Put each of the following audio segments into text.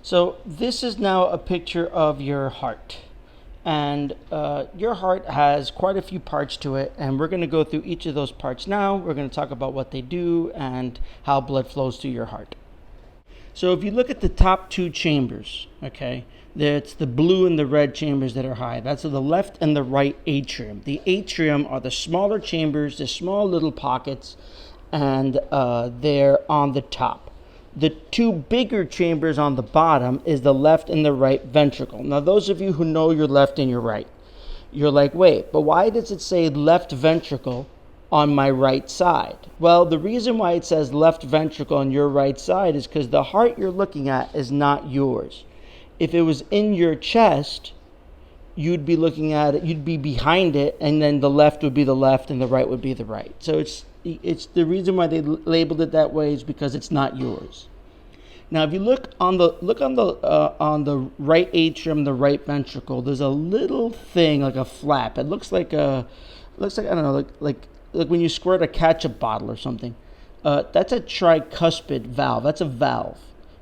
So this is now a picture of your heart. And your heart has quite a few parts to it, and we're going to go through each of those parts now. We're going to talk about what they do and how blood flows to your heart. So if you look at the top two chambers, okay, it's the blue and the red chambers that are high. That's the left and the right atrium. The atrium are the smaller chambers, the small little pockets, and they're on the top. The two bigger chambers on the bottom is the left and the right ventricle. Now, those of you who know your left and your right, you're like, wait, but why does it say left ventricle on my right side? Well, the reason why it says left ventricle on your right side is because the heart you're looking at is not yours. If it was in your chest, you'd be looking at it, you'd be behind it, and then the left would be the left and the right would be the right. So it's the reason why they labeled it that way is because it's not yours. Now, if you look on the right atrium, the right ventricle, there's a little thing like a flap. It looks like I don't know, like when you squirt a ketchup bottle or something. That's a tricuspid valve. That's a valve.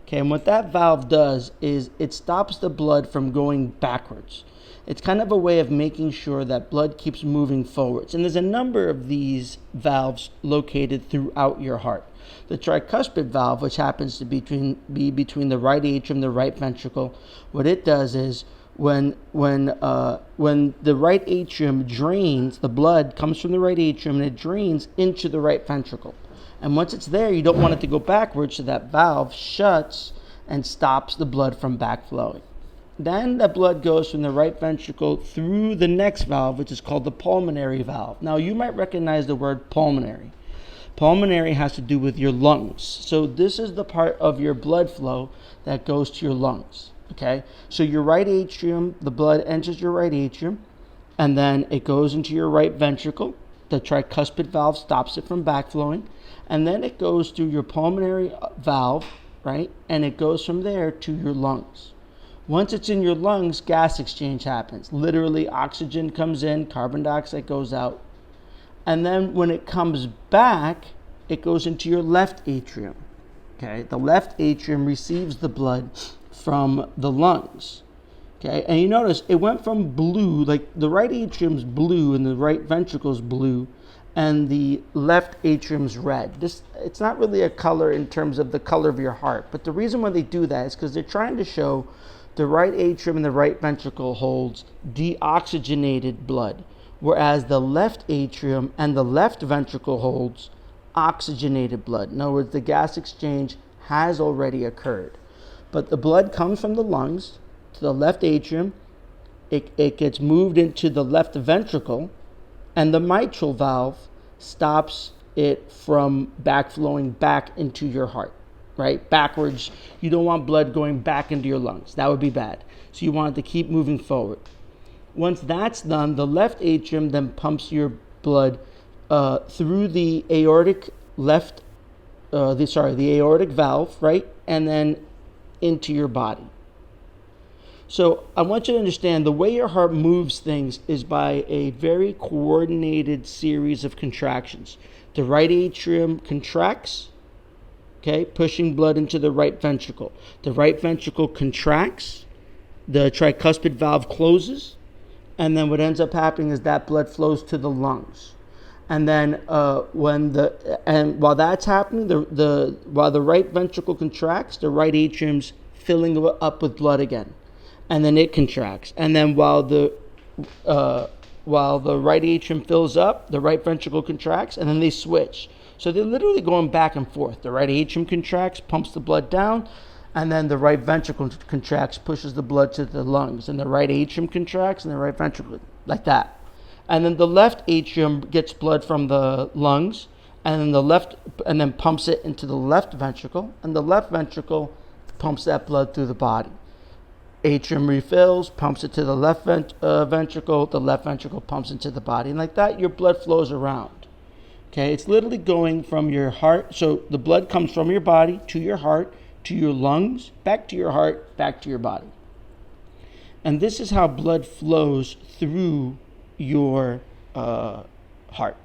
Okay, and what that valve does is it stops the blood from going backwards. It's kind of a way of making sure that blood keeps moving forwards. And there's a number of these valves located throughout your heart. The tricuspid valve, which happens to be between the right atrium and the right ventricle, what it does is when the right atrium drains, the blood comes from the right atrium and it drains into the right ventricle. And once it's there, you don't want it to go backwards, so that valve shuts and stops the blood from backflowing. Then the blood goes from the right ventricle through the next valve, which is called the pulmonary valve. Now, you might recognize the word pulmonary. Pulmonary has to do with your lungs. So this is the part of your blood flow that goes to your lungs. Okay? So your right atrium, the blood enters your right atrium, and then it goes into your right ventricle. The tricuspid valve stops it from backflowing. And then it goes through your pulmonary valve, right? And it goes from there to your lungs. Once it's in your lungs, gas exchange happens. Literally, oxygen comes in, carbon dioxide goes out. And then when it comes back, it goes into your left atrium. Okay, the left atrium receives the blood from the lungs. Okay, and you notice it went from blue, like the right atrium's blue and the right ventricle's blue, and the left atrium's red. It's not really a color in terms of the color of your heart, but the reason why they do that is because they're trying to show the right atrium and the right ventricle holds deoxygenated blood, whereas the left atrium and the left ventricle holds oxygenated blood. In other words, the gas exchange has already occurred. But the blood comes from the lungs to the left atrium, it gets moved into the left ventricle, and the mitral valve stops it from backflowing back into your heart. Right? Backwards. You don't want blood going back into your lungs. That would be bad. So you want it to keep moving forward. Once that's done, the left atrium then pumps your blood through the aortic aortic valve, right? And then into your body. So I want you to understand the way your heart moves things is by a very coordinated series of contractions. The right atrium contracts, okay, pushing blood into the right ventricle. The right ventricle contracts, the tricuspid valve closes, and then what ends up happening is that blood flows to the lungs. And then while that's happening, while the right ventricle contracts, the right atrium's filling up with blood again, and then it contracts. And then while the right atrium fills up, the right ventricle contracts, and then they switch. So they're literally going back and forth. The right atrium contracts, pumps the blood down, and then the right ventricle contracts, pushes the blood to the lungs. And the right atrium contracts, and the right ventricle, like that. And then the left atrium gets blood from the lungs, and then pumps it into the left ventricle, and the left ventricle pumps that blood through the body. Atrium refills, pumps it to the left ventricle, the left ventricle pumps into the body. And like that, your blood flows around. Okay, it's literally going from your heart. So the blood comes from your body to your heart, to your lungs, back to your heart, back to your body. And this is how blood flows through your heart.